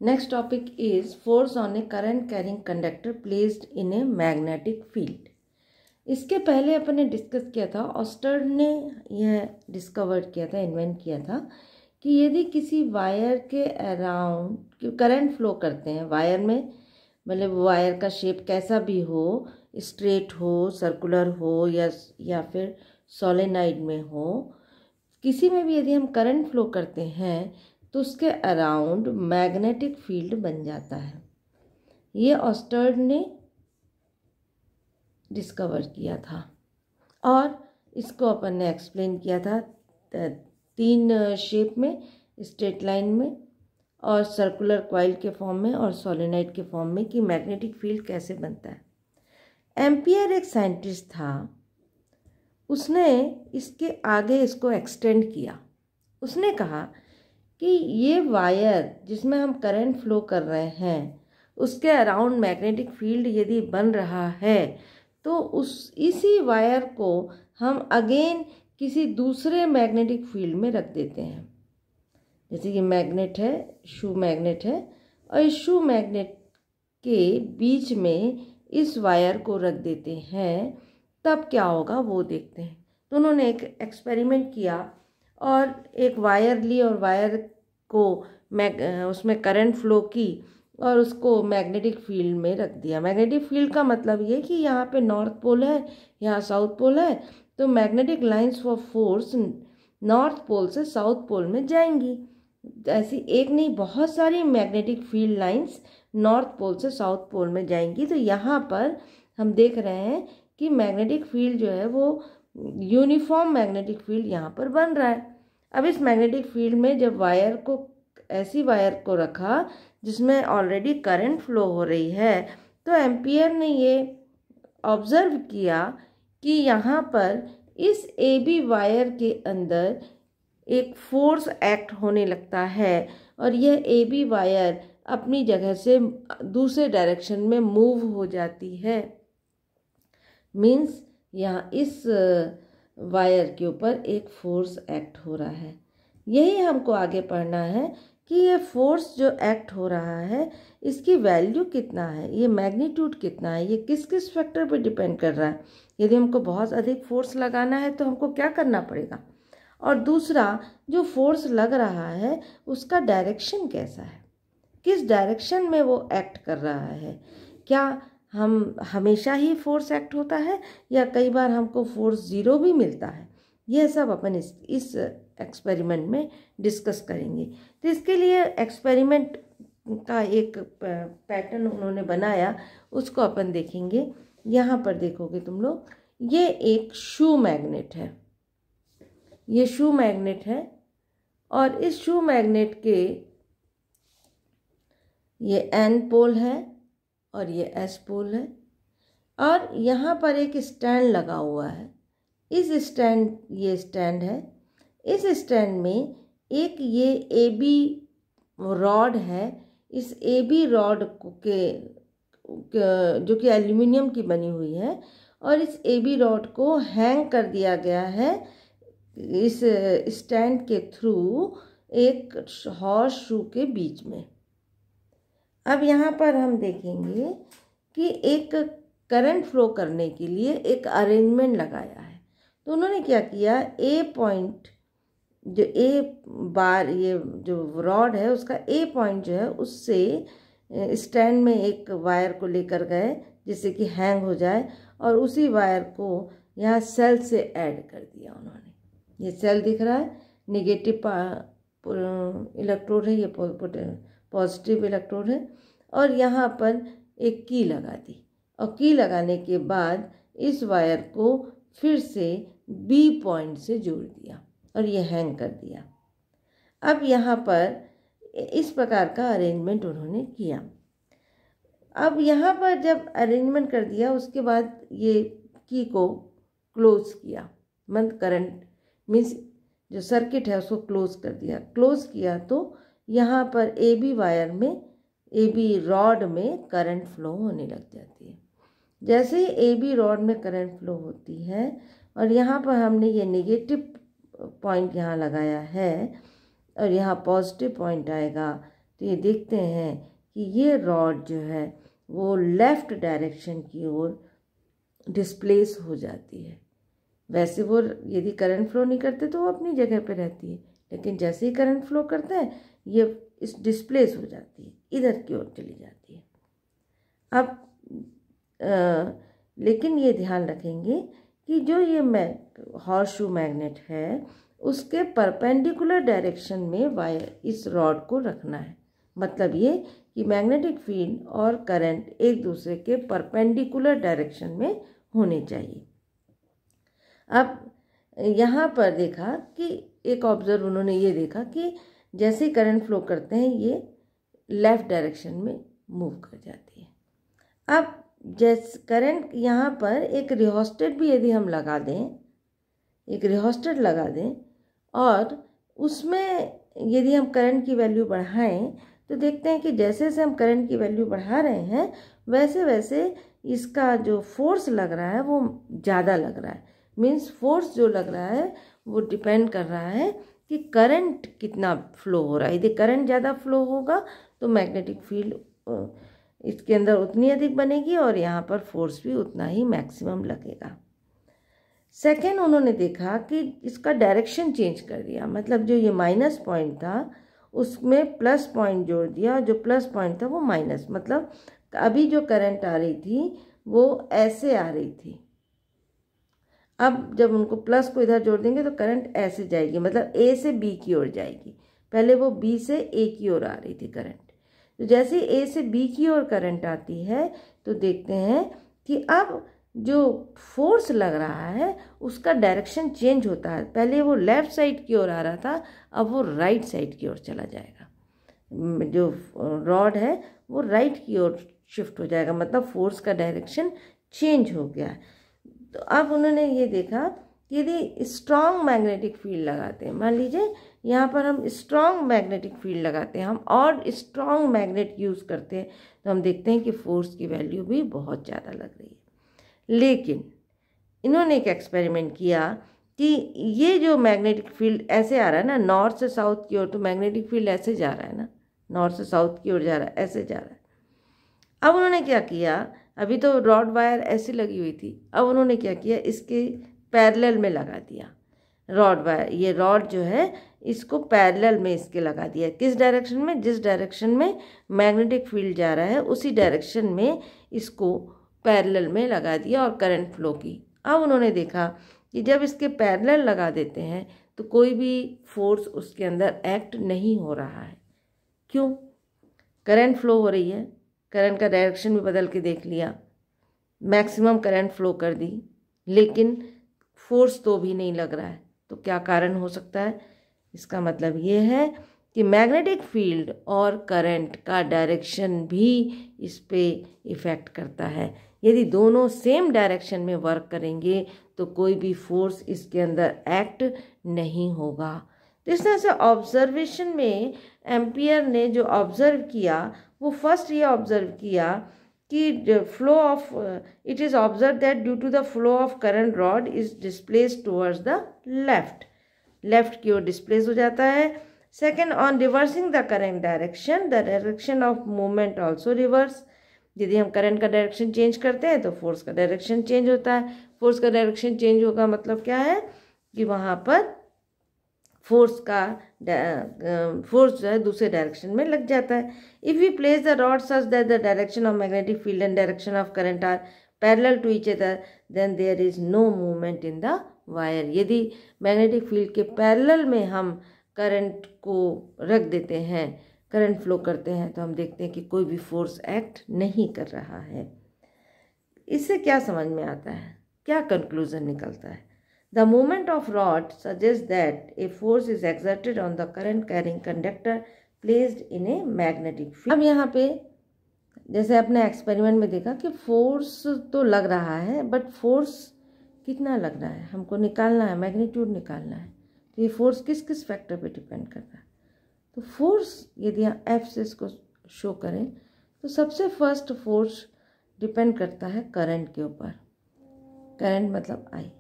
Next topic is force on a current carrying conductor placed in a magnetic field. इसके पहले अपन ने discuss किया था, ऑस्टर्ड ने यह डिस्कवर किया था, इन्वेंट किया था कि यदि किसी वायर के अराउंड करंट फ्लो करते हैं वायर में, मतलब वायर का शेप कैसा भी हो, स्ट्रेट हो, सर्कुलर हो या फिर सोलेनॉइड में हो, किसी में भी यदि हम करंट फ्लो करते हैं तो उसके अराउंड मैग्नेटिक फील्ड बन जाता है। ये ऑस्टर्ड ने डिस्कवर किया था और इसको अपन ने एक्सप्लेन किया था 3 शेप में, स्ट्रेट लाइन में और सर्कुलर कॉइल के फॉर्म में और सोलेनॉइड के फॉर्म में, कि मैग्नेटिक फील्ड कैसे बनता है। एम्पियर एक साइंटिस्ट था, उसने इसके आगे इसको एक्सटेंड किया। उसने कहा कि ये वायर जिसमें हम करंट फ्लो कर रहे हैं उसके अराउंड मैग्नेटिक फील्ड यदि बन रहा है तो इसी वायर को हम अगेन किसी दूसरे मैग्नेटिक फील्ड में रख देते हैं। जैसे कि मैग्नेट है, शू मैग्नेट है, और इस शू मैग्नेट के बीच में इस वायर को रख देते हैं, तब क्या होगा वो देखते हैं। तो उन्होंने एक एक्सपेरिमेंट किया और एक वायर ली और वायर को उसमें करंट फ्लो की और उसको मैग्नेटिक फील्ड में रख दिया। मैग्नेटिक फील्ड का मतलब ये कि यहाँ पे नॉर्थ पोल है, यहाँ साउथ पोल है, तो magnetic lines of force north pole से साउथ पोल में जाएंगी। ऐसी एक नहीं, बहुत सारी magnetic field lines north pole से साउथ पोल में जाएंगी। तो यहाँ पर हम देख रहे हैं कि मैग्नेटिक फील्ड जो है वो यूनिफॉर्म मैग्नेटिक फील्ड यहाँ पर बन रहा है। अब इस मैग्नेटिक फील्ड में जब ऐसी वायर को रखा जिसमें ऑलरेडी करंट फ्लो हो रही है, तो एम्पियर ने ये ऑब्जर्व किया कि यहाँ पर इस AB वायर के अंदर एक फोर्स एक्ट होने लगता है और यह AB वायर अपनी जगह से दूसरे डायरेक्शन में मूव हो जाती है। मीन्स यहाँ इस वायर के ऊपर एक फोर्स एक्ट हो रहा है। यही हमको आगे पढ़ना है कि ये फोर्स जो एक्ट हो रहा है इसकी वैल्यू कितना है, ये मैग्नीट्यूड कितना है, ये किस किस फैक्टर पे डिपेंड कर रहा है। यदि हमको बहुत अधिक फोर्स लगाना है तो हमको क्या करना पड़ेगा, और दूसरा जो फोर्स लग रहा है उसका डायरेक्शन कैसा है, किस डायरेक्शन में वो एक्ट कर रहा है, क्या हम हमेशा ही फोर्स एक्ट होता है या कई बार हमको फोर्स 0 भी मिलता है। यह सब अपन इस एक्सपेरिमेंट में डिस्कस करेंगे। तो इसके लिए एक्सपेरिमेंट का एक पैटर्न उन्होंने बनाया, उसको अपन देखेंगे। यहाँ पर देखोगे तुम लोग, ये एक शू मैग्नेट है, ये शू मैग्नेट है और इस शू मैग्नेट के ये N पोल है और ये S पोल है और यहाँ पर एक स्टैंड लगा हुआ है। ये स्टैंड है, इस स्टैंड में एक ये AB रॉड है। इस AB रॉड जो कि एल्यूमिनियम की बनी हुई है और इस AB रॉड को हैंग कर दिया गया है इस स्टैंड के थ्रू एक हॉर्स शू के बीच में। अब यहाँ पर हम देखेंगे कि एक करंट फ्लो करने के लिए एक अरेंजमेंट लगाया है। तो उन्होंने क्या किया, A बार ये जो रॉड है उसका A पॉइंट जो है उससे स्टैंड में एक वायर को लेकर गए जिससे कि हैंग हो जाए और उसी वायर को यहाँ सेल से ऐड कर दिया उन्होंने। ये सेल दिख रहा है, नेगेटिव इलेक्ट्रोड है, ये पॉजिटिव इलेक्ट्रोड है, और यहाँ पर एक की लगा दी और की लगाने के बाद इस वायर को फिर से B पॉइंट से जोड़ दिया और ये हैंग कर दिया। अब यहाँ पर इस प्रकार का अरेंजमेंट उन्होंने किया। अब यहाँ पर जब अरेंजमेंट कर दिया उसके बाद ये की को क्लोज किया, मतलब करंट मीन्स जो सर्किट है उसको क्लोज कर दिया। क्लोज किया तो यहाँ पर AB वायर में, AB रॉड में करंट फ्लो होने लग जाती है। जैसे ही AB रॉड में करंट फ्लो होती है और यहाँ पर हमने ये नेगेटिव पॉइंट यहाँ लगाया है और यहाँ पॉजिटिव पॉइंट आएगा, तो ये देखते हैं कि ये रॉड जो है वो लेफ़्ट डायरेक्शन की ओर डिस्प्लेस हो जाती है। वैसे वो यदि करंट फ्लो नहीं करते तो वो अपनी जगह पे रहती है, लेकिन जैसे ही करंट फ्लो करते हैं ये इस डिस्प्लेस हो जाती है, इधर की ओर चली जाती है। अब लेकिन ये ध्यान रखेंगे कि जो ये हॉर्स शू मैग्नेट है उसके परपेंडिकुलर डायरेक्शन में वायर इस रॉड को रखना है। मतलब ये कि मैग्नेटिक फील्ड और करंट एक दूसरे के परपेंडिकुलर डायरेक्शन में होने चाहिए। अब यहाँ पर देखा कि एक ऑब्जर्व उन्होंने ये देखा कि जैसे ही करंट फ्लो करते हैं ये लेफ़्ट डायरेक्शन में मूव कर जाती है। अब जैसे करंट यहाँ पर एक रिहोस्टेट भी यदि हम लगा दें, एक रिहोस्टेट लगा दें और उसमें यदि हम करंट की वैल्यू बढ़ाएं तो देखते हैं कि जैसे जैसे हम करंट की वैल्यू बढ़ा रहे हैं वैसे वैसे इसका जो फोर्स लग रहा है वो ज़्यादा लग रहा है। मीन्स फोर्स जो लग रहा है वो डिपेंड कर रहा है कि करंट कितना फ्लो हो रहा है। यदि करंट ज़्यादा फ्लो होगा तो मैग्नेटिक फील्ड इसके अंदर उतनी अधिक बनेगी और यहाँ पर फोर्स भी उतना ही मैक्सिमम लगेगा। सेकेंड, उन्होंने देखा कि इसका डायरेक्शन चेंज कर दिया। मतलब जो ये माइनस पॉइंट था उसमें प्लस पॉइंट जोड़ दिया और जो प्लस पॉइंट था वो माइनस। मतलब अभी जो करंट आ रही थी वो ऐसे आ रही थी, अब जब उनको प्लस को इधर जोड़ देंगे तो करंट ऐसे जाएगी, मतलब ए से बी की ओर जाएगी। पहले वो बी से ए की ओर आ रही थी करंट। तो जैसे ए से बी की ओर करंट आती है तो देखते हैं कि अब जो फोर्स लग रहा है उसका डायरेक्शन चेंज होता है। पहले वो लेफ़्ट साइड की ओर आ रहा था, अब वो राइट साइड की ओर चला जाएगा। जो रॉड है वो राइट की ओर शिफ्ट हो जाएगा, मतलब फोर्स का डायरेक्शन चेंज हो गया है। तो अब उन्होंने ये देखा कि यदि स्ट्रॉन्ग मैग्नेटिक फील्ड लगाते हैं, मान लीजिए यहाँ पर हम स्ट्रॉन्ग मैग्नेटिक फील्ड लगाते हैं, हम और स्ट्रॉन्ग मैग्नेट यूज़ करते हैं, तो हम देखते हैं कि फोर्स की वैल्यू भी बहुत ज़्यादा लग रही है। लेकिन इन्होंने एक एक्सपेरिमेंट किया कि ये जो मैग्नेटिक फील्ड ऐसे आ रहा है ना नॉर्थ से साउथ की ओर, तो मैग्नेटिक फील्ड ऐसे जा रहा है ना, नॉर्थ से साउथ की ओर जा रहा है, ऐसे जा रहा है। अब उन्होंने क्या किया, अभी तो रॉड वायर ऐसी लगी हुई थी, अब उन्होंने क्या किया, इसके पैरेलल में लगा दिया रॉड वायर। ये रॉड जो है इसको पैरेलल में इसके लगा दिया। किस डायरेक्शन में, जिस डायरेक्शन में मैग्नेटिक फील्ड जा रहा है उसी डायरेक्शन में इसको पैरेलल में लगा दिया और करंट फ्लो की। अब उन्होंने देखा कि जब इसके पैरेलल लगा देते हैं तो कोई भी फोर्स उसके अंदर एक्ट नहीं हो रहा है। क्यों? करंट फ्लो हो रही है, करंट का डायरेक्शन भी बदल के देख लिया, मैक्सिमम करंट फ्लो कर दी, लेकिन फोर्स तो भी नहीं लग रहा है। तो क्या कारण हो सकता है? इसका मतलब ये है कि मैग्नेटिक फील्ड और करंट का डायरेक्शन भी इस पे इफ़ेक्ट करता है। यदि दोनों सेम डायरेक्शन में वर्क करेंगे तो कोई भी फोर्स इसके अंदर एक्ट नहीं होगा। तो इस तरह से ऑब्जर्वेशन में एम्पियर ने जो ऑब्जर्व किया वो फर्स्ट ये ऑब्जर्व किया कि flow of it is observe that due to the flow of current rod is displaced towards the left की ओर डिस्प्लेस हो जाता है। Second, on reversing the current direction the direction of movement also reverse. यदि हम current का direction change करते हैं तो फोर्स का डायरेक्शन चेंज होता है। फोर्स का डायरेक्शन चेंज होगा मतलब क्या है कि वहाँ पर फोर्स जो है दूसरे डायरेक्शन में लग जाता है। If we place the rod such that the direction of magnetic field and direction of current are parallel to each other then there is no movement in the wire. यदि magnetic field के parallel में हम current को रख देते हैं, current flow करते हैं, तो हम देखते हैं कि कोई भी फोर्स एक्ट नहीं कर रहा है। इससे क्या समझ में आता है, क्या कंक्लूजन निकलता है? The movement of rod suggests that a force is exerted on the current carrying conductor placed in a magnetic field. अब यहाँ पे जैसे अपने एक्सपेरिमेंट में देखा कि फोर्स तो लग रहा है, बट फोर्स कितना लग रहा है हमको निकालना है, मैग्नीट्यूड निकालना है। तो ये फोर्स किस किस फैक्टर पे डिपेंड करता है? तो फोर्स यदि एफ से इसको शो करें तो सबसे फर्स्ट फोर्स डिपेंड करता है करंट के ऊपर। करंट मतलब I,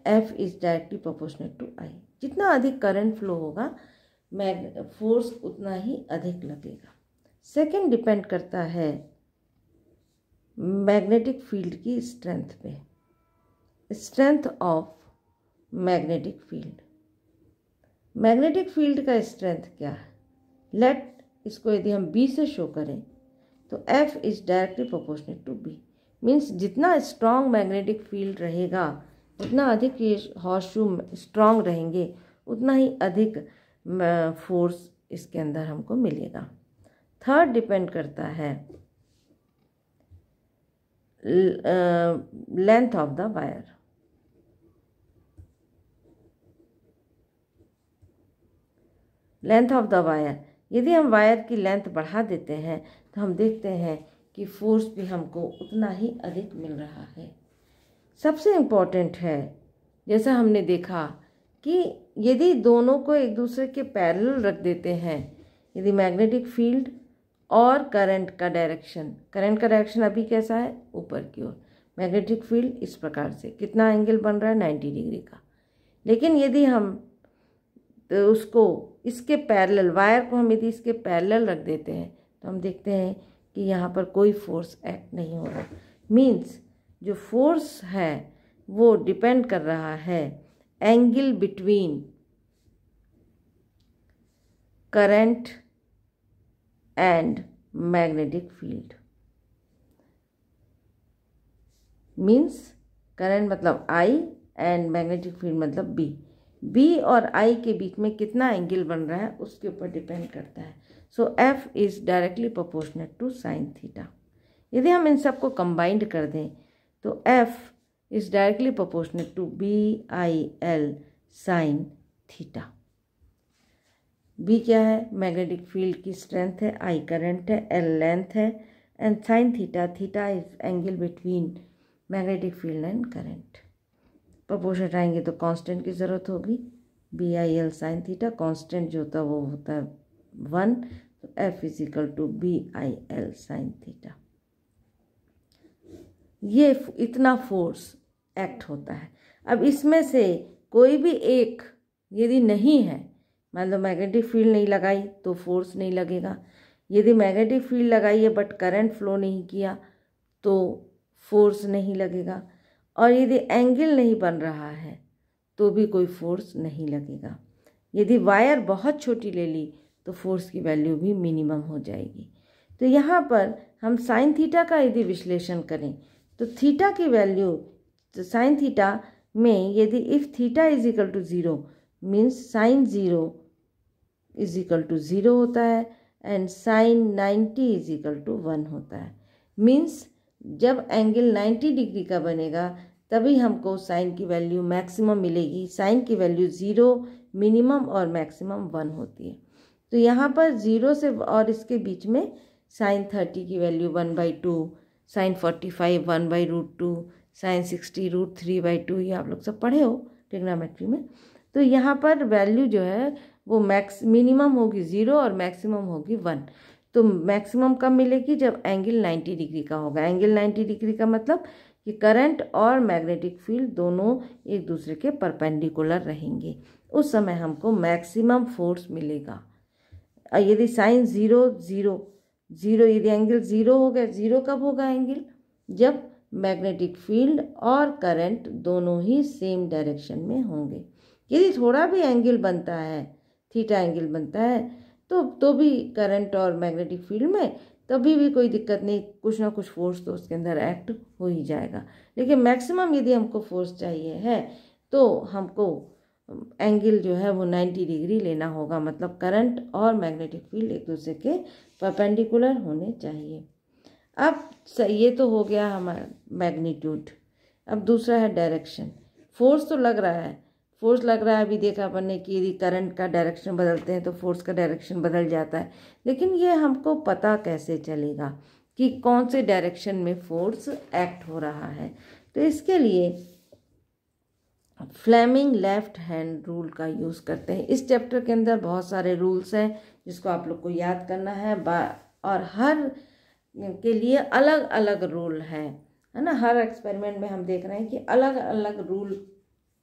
F is directly proportional to I। जितना अधिक करंट फ्लो होगा फोर्स उतना ही अधिक लगेगा। सेकंड डिपेंड करता है मैग्नेटिक फील्ड की स्ट्रेंथ पे, strength of magnetic field. Magnetic field का स्ट्रेंथ क्या है? लेट इसको यदि हम B से शो करें तो F is directly proportional to B। Means जितना स्ट्रॉन्ग मैग्नेटिक फील्ड रहेगा, उतना अधिक ये हॉर्सशू स्ट्रॉन्ग रहेंगे, उतना ही अधिक फोर्स इसके अंदर हमको मिलेगा। थर्ड डिपेंड करता है length of the wire. Length of the wire, यदि हम वायर की लेंथ बढ़ा देते हैं तो हम देखते हैं कि फोर्स भी हमको उतना ही अधिक मिल रहा है। सबसे इम्पॉर्टेंट है, जैसा हमने देखा कि यदि दोनों को एक दूसरे के पैरेलल रख देते हैं, यदि मैग्नेटिक फील्ड और करंट का डायरेक्शन अभी कैसा है? ऊपर की ओर। मैग्नेटिक फील्ड इस प्रकार से कितना एंगल बन रहा है? 90 डिग्री का। लेकिन यदि हम तो उसको इसके पैरेलल, वायर को हम यदि इसके पैरेलल रख देते हैं तो हम देखते हैं कि यहाँ पर कोई फोर्स एक्ट नहीं हो रहा। मीन्स जो फोर्स है वो डिपेंड कर रहा है angle between current and magnetic field. Means current मतलब I एंड मैग्नेटिक फील्ड मतलब B और I के बीच में कितना एंगल बन रहा है उसके ऊपर डिपेंड करता है। So F is directly proportional to sine theta. यदि हम इन सबको कंबाइंड कर दें तो F is directly proportional to BIL sine theta. B क्या है? मैग्नेटिक फील्ड की स्ट्रेंथ है, I करंट है, L लेंथ है and sine theta is angle between magnetic field and current. Proportion हटाएंगे तो कांस्टेंट की ज़रूरत होगी, BIL साइन थीटा। कांस्टेंट जो होता है वो होता है 1, तो F is equal to BIL sine theta. ये इतना फोर्स एक्ट होता है। अब इसमें से कोई भी एक यदि नहीं है, मान लो मैग्नेटिक फील्ड नहीं लगाई तो फोर्स नहीं लगेगा। यदि मैग्नेटिक फील्ड लगाई है बट करंट फ्लो नहीं किया तो फोर्स नहीं लगेगा। और यदि एंगल नहीं बन रहा है तो भी कोई फोर्स नहीं लगेगा। यदि वायर बहुत छोटी ले ली तो फोर्स की वैल्यू भी मिनिमम हो जाएगी। तो यहाँ पर हम साइन थीटा का यदि विश्लेषण करें तो थीटा की वैल्यू, तो साइन थीटा में यदि if theta is equal to 0 means sine 0 is equal to 0 होता है and sine 90 is equal to 1 होता है। मीन्स जब एंगल 90 डिग्री का बनेगा तभी हमको साइन की वैल्यू मैक्सिमम मिलेगी। साइन की वैल्यू 0, मिनिमम और मैक्सिमम 1 होती है। तो यहाँ पर 0 से और इसके बीच में साइन 30 की वैल्यू 1/2, साइन 45 1/√2, साइन 60 √3/2, ये आप लोग सब पढ़े हो ट्रिग्नोमेट्री में। तो यहाँ पर वैल्यू जो है वो मिनिमम होगी 0 और मैक्सिमम होगी 1। तो मैक्सिमम कब मिलेगी? जब एंगल 90 डिग्री का होगा। एंगल 90 डिग्री का मतलब कि करंट और मैग्नेटिक फील्ड दोनों एक दूसरे के परपेंडिकुलर रहेंगे, उस समय हमको मैक्सिमम फोर्स मिलेगा। यदि साइन 0 यदि एंगल 0 हो गया, 0 कब होगा एंगल? जब मैग्नेटिक फील्ड और करंट दोनों ही सेम डायरेक्शन में होंगे। यदि थोड़ा भी एंगल बनता है, थीटा एंगल बनता है तो भी करंट और मैग्नेटिक फील्ड में तभी भी कोई दिक्कत नहीं, कुछ ना कुछ फोर्स तो उसके अंदर एक्ट हो ही जाएगा। लेकिन मैक्सिमम यदि हमको फोर्स चाहिए है तो हमको एंगल जो है वो 90 डिग्री लेना होगा। मतलब करंट और मैग्नेटिक फील्ड एक दूसरे के परपेंडिकुलर होने चाहिए। अब ये तो हो गया हमारा मैग्नीट्यूड। अब दूसरा है डायरेक्शन। फोर्स तो लग रहा है, अभी देखा अपन ने कि यदि करंट का डायरेक्शन बदलते हैं तो फोर्स का डायरेक्शन बदल जाता है। लेकिन ये हमको पता कैसे चलेगा कि कौन से डायरेक्शन में फोर्स एक्ट हो रहा है? तो इसके लिए फ्लेमिंग लेफ्ट हैंड रूल का यूज़ करते हैं। इस चैप्टर के अंदर बहुत सारे रूल्स हैं जिसको आप लोग को याद करना है, और हर के लिए अलग अलग रूल है ना। हर एक्सपेरिमेंट में हम देख रहे हैं कि अलग अलग रूल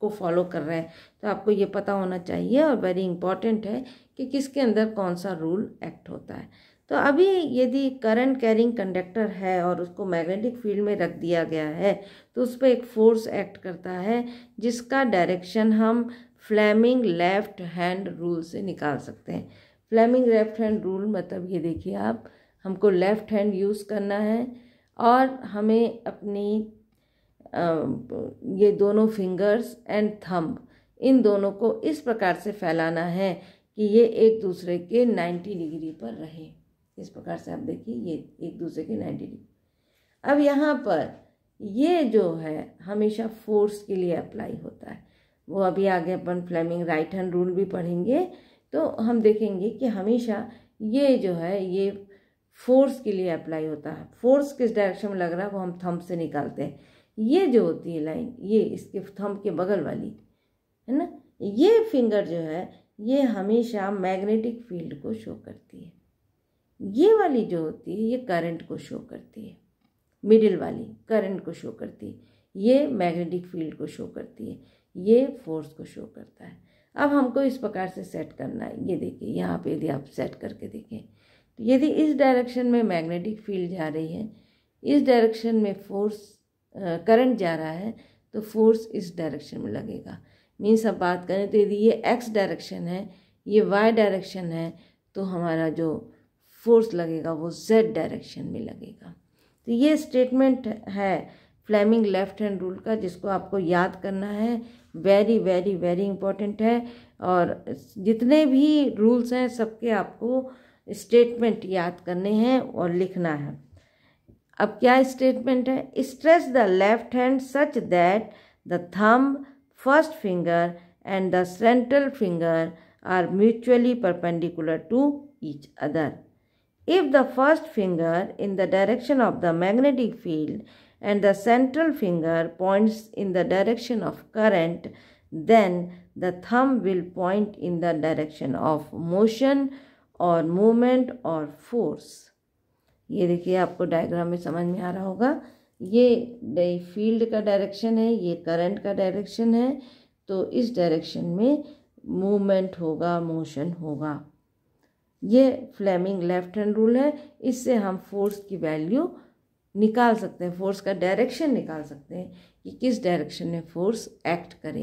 को फॉलो कर रहे हैं, तो आपको ये पता होना चाहिए और वेरी इंपॉर्टेंट है कि किसके अंदर कौन सा रूल एक्ट होता है। तो अभी यदि करंट कैरिंग कंडक्टर है और उसको मैग्नेटिक फील्ड में रख दिया गया है तो उस पर एक फोर्स एक्ट करता है जिसका डायरेक्शन हम फ्लेमिंग लेफ्ट हैंड रूल से निकाल सकते हैं। फ्लेमिंग लेफ्ट हैंड रूल मतलब ये देखिए आप, हमको लेफ्ट हैंड यूज़ करना है और हमें अपनी ये दोनों फिंगर्स एंड थंब इन दोनों को इस प्रकार से फैलाना है कि ये एक दूसरे के 90 डिग्री पर रहे। इस प्रकार से आप देखिए ये एक दूसरे के 90 डिग्री। अब यहाँ पर ये जो है हमेशा फोर्स के लिए अप्लाई होता है, वो अभी आगे अपन फ्लेमिंग राइट हैंड रूल भी पढ़ेंगे तो हम देखेंगे कि हमेशा ये जो है ये फोर्स के लिए अप्लाई होता है। फोर्स किस डायरेक्शन में लग रहा है वो हम थंब से निकालते हैं। ये जो होती है लाइन, ये इसके थंब के बगल वाली है ना, ये फिंगर जो है ये हमेशा मैग्नेटिक फील्ड को शो करती है। ये वाली जो होती है ये करंट को शो करती है, मिडिल वाली करंट को शो करती है, ये मैग्नेटिक फील्ड को शो करती है, ये फोर्स को शो करता है। अब हमको इस प्रकार से सेट करना है। ये देखिए यहाँ पे यदि आप सेट करके देखें तो यदि इस डायरेक्शन में मैग्नेटिक फील्ड जा रही है, इस डायरेक्शन में फोर्स करंट जा रहा है, तो फोर्स इस डायरेक्शन में लगेगा। मीन्स अब बात करें तो यदि ये एक्स डायरेक्शन है, ये वाई डायरेक्शन है, तो हमारा जो फोर्स लगेगा वो जेड डायरेक्शन में लगेगा। तो ये स्टेटमेंट है फ्लेमिंग लेफ्ट हैंड रूल का, जिसको आपको याद करना है। वेरी वेरी वेरी इंपॉर्टेंट है। और जितने भी रूल्स हैं सबके आपको स्टेटमेंट याद करने हैं और लिखना है। अब क्या स्टेटमेंट है? Stretch the left hand such that the thumb, first finger and the central finger are mutually perpendicular to each other. If the first finger in the direction of the magnetic field and the central finger points in the direction of current, then the thumb will point in the direction of motion or movement or force. ये देखिए आपको diagram में समझ में आ रहा होगा। ये field का डायरेक्शन है, ये करंट का डायरेक्शन है, तो इस डायरेक्शन में मूवमेंट होगा, मोशन होगा। ये फ्लेमिंग लेफ्ट हैंड रूल है। इससे हम फोर्स की वैल्यू निकाल सकते हैं, फोर्स का डायरेक्शन निकाल सकते हैं कि किस डायरेक्शन में फोर्स एक्ट करेगा।